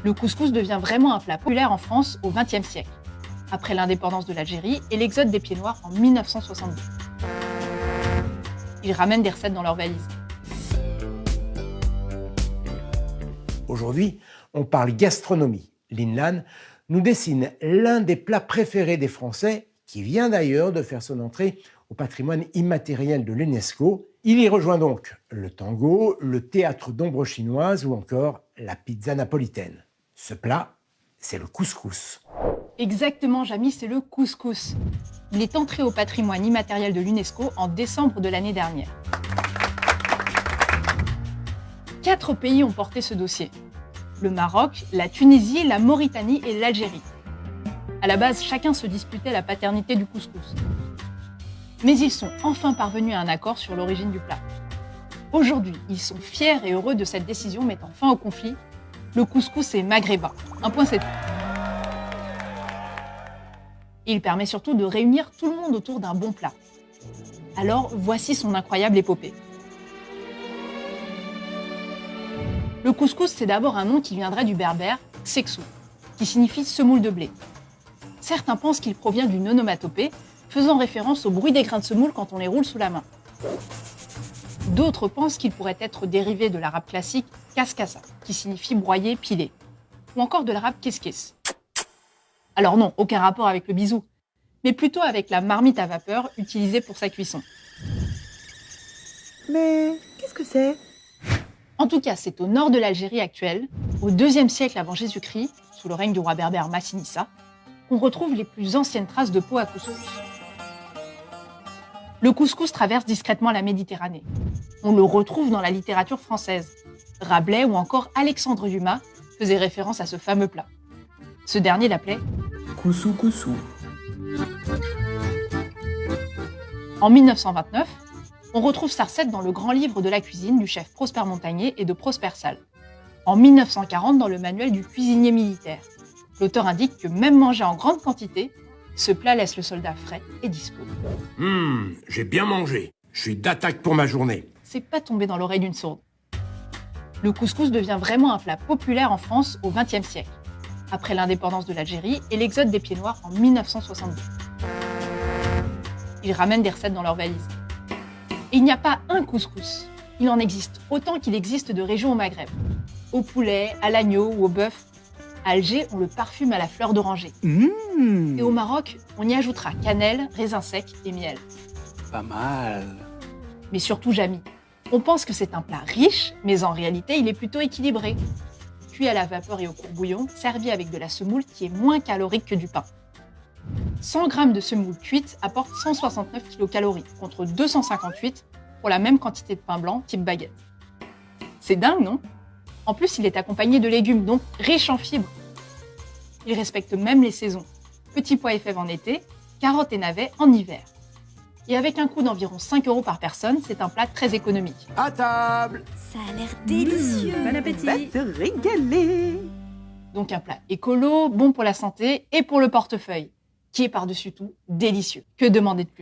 Le couscous devient vraiment un plat populaire en France au XXe siècle, après l'indépendance de l'Algérie et l'exode des pieds noirs en 1962. Ils ramènent des recettes dans leurs valises. Aujourd'hui, on parle gastronomie. Lin Lan nous dessine l'un des plats préférés des Français, qui vient d'ailleurs de faire son entrée au patrimoine immatériel de l'UNESCO. Il y rejoint donc le tango, le théâtre d'ombre chinoise ou encore la pizza napolitaine. Ce plat, c'est le couscous. Exactement, Jamy, c'est le couscous. Il est entré au patrimoine immatériel de l'UNESCO en décembre de l'année dernière. 4 pays ont porté ce dossier. Le Maroc, la Tunisie, la Mauritanie et l'Algérie. À la base, chacun se disputait la paternité du couscous. Mais ils sont enfin parvenus à un accord sur l'origine du plat. Aujourd'hui, ils sont fiers et heureux de cette décision mettant fin au conflit. Le couscous est maghrébin. Un point, c'est tout. Et il permet surtout de réunir tout le monde autour d'un bon plat. Alors, voici son incroyable épopée. Le couscous, c'est d'abord un nom qui viendrait du berbère Sexou, qui signifie semoule de blé. Certains pensent qu'il provient d'une onomatopée, faisant référence au bruit des grains de semoule quand on les roule sous la main. D'autres pensent qu'il pourrait être dérivé de l'arabe classique kaskasa, qui signifie broyer, piler, ou encore de l'arabe kiskis. Alors non, aucun rapport avec le bisou, mais plutôt avec la marmite à vapeur utilisée pour sa cuisson. Mais qu'est-ce que c'est? En tout cas, c'est au nord de l'Algérie actuelle, au IIe siècle avant Jésus-Christ, sous le règne du roi berbère Massinissa, qu'on retrouve les plus anciennes traces de peau à couscous. Le couscous traverse discrètement la Méditerranée. On le retrouve dans la littérature française. Rabelais ou encore Alexandre Dumas faisaient référence à ce fameux plat. Ce dernier l'appelait Coussou coussou. En 1929, on retrouve sa recette dans le grand livre de la cuisine du chef Prosper Montagné et de Prosper Salle. En 1940, dans le manuel du cuisinier militaire. L'auteur indique que même mangé en grande quantité, ce plat laisse le soldat frais et dispo. J'ai bien mangé. Je suis d'attaque pour ma journée. C'est pas tombé dans l'oreille d'une sourde. Le couscous devient vraiment un plat populaire en France au XXe siècle, après l'indépendance de l'Algérie et l'exode des pieds noirs en 1962. Ils ramènent des recettes dans leurs valises. Et il n'y a pas un couscous. Il en existe autant qu'il existe de régions au Maghreb. Au poulet, à l'agneau ou au bœuf. À Alger, on le parfume à la fleur d'oranger. Et au Maroc, on y ajoutera cannelle, raisins secs et miel. Pas mal. Mais surtout Jamy. On pense que c'est un plat riche, mais en réalité, il est plutôt équilibré. Cuit à la vapeur et au courbouillon, servi avec de la semoule qui est moins calorique que du pain. 100 g de semoule cuite apporte 169 kcal, contre 258 pour la même quantité de pain blanc type baguette. C'est dingue, non? En plus, il est accompagné de légumes, donc riche en fibres. Il respecte même les saisons. Petits pois et fèves en été, carottes et navets en hiver. Et avec un coût d'environ 5 € par personne, c'est un plat très économique. À table! Ça a l'air délicieux. Bon appétit. Va se régaler. Donc un plat écolo, bon pour la santé et pour le portefeuille, qui est par-dessus tout délicieux. Que demander de plus?